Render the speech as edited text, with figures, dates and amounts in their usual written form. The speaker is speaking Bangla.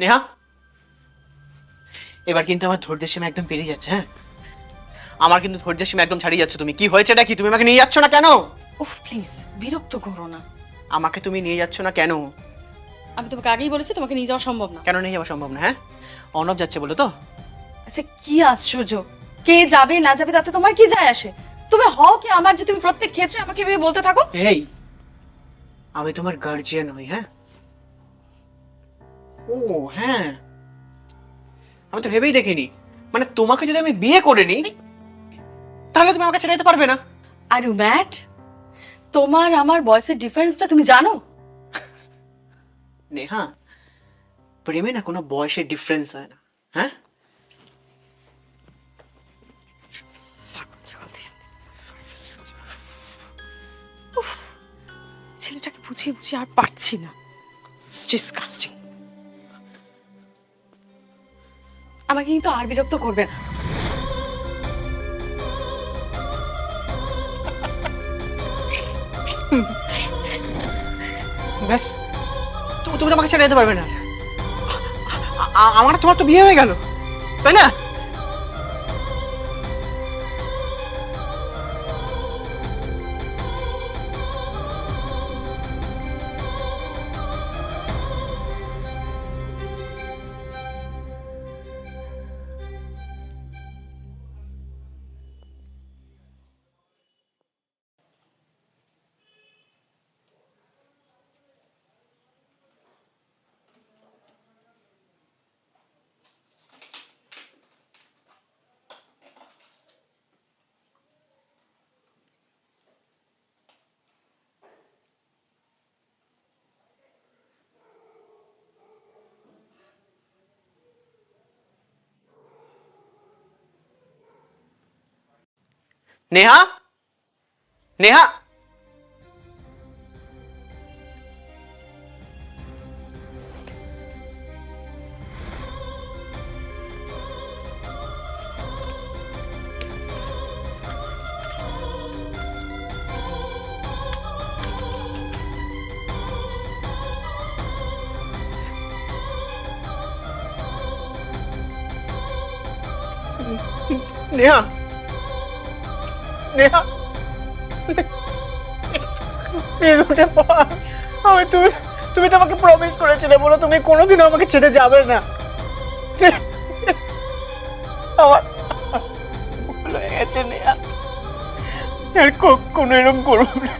নেহা, এবার কিন্তু আমার ধৈর্যের সীমা একদম পেরিয়ে যাচ্ছে। হ্যাঁ, আমার কিন্তু ধৈর্যের সীমা একদম ছাড়িয়ে যাচ্ছে। তুমি কি হয়েছেটা কি? তুমি আমাকে নিয়ে যাচ্ছ না কেন? উফ প্লিজ বিরক্ত করো না। আমাকে তুমি নিয়ে যাচ্ছ না কেন? আমি তোমাকে আগেই বলেছি তোমাকে নিয়ে যাওয়া সম্ভব না। কেন নিয়ে যাওয়া সম্ভব না? হ্যাঁ, অর্ণব যাচ্ছে বলে তো? আচ্ছা কি আশ্চর্য, কে যাবে না যাবে তাতে তোমার কি যায় আসে? তুমি হও কি আমার যে তুমি প্রত্যেক ক্ষেত্রে আমাকে এভাবে বলতে থাকো? এই, আমি তোমার গার্জিয়ান হই। হ্যাঁ, ও হ্যাঁ, আমি তো ভেবেই দেখিনি। মানে তোমাকে যদি আমি বিয়ে করে নিই তাহলে তুমি আমাকে ছেড়ে যেতে পারবে না? Are you mad? তোমার আমার বয়সের ডিফারেন্সটা তুমি জানো? নেহা, প্রেমে না কোনো বয়সের ডিফারেন্স হয় না। হ্যাঁ, উফ, ছেলেটাকে বুঝিয়ে বুঝিয়ে আর পারছি না। ডিসকাস্টিং। আমাকে কিন্তু আর বিরক্ত করবে না। ব্যাস, তুমি তো আমাকে ছেড়ে যেতে পারবে না। আমার তোমার তো বিয়ে হয়ে গেল, তাই না? নেহা, নেহা, নেহা, নেহা, আমি তুমি তুমি তো আমাকে প্রমিস করেছিলে, বলো তুমি কোনোদিনও আমাকে ছেড়ে যাবে না। আমার ভুল হয়ে গেছে নেহা, আর কখনো এরকম করবো না।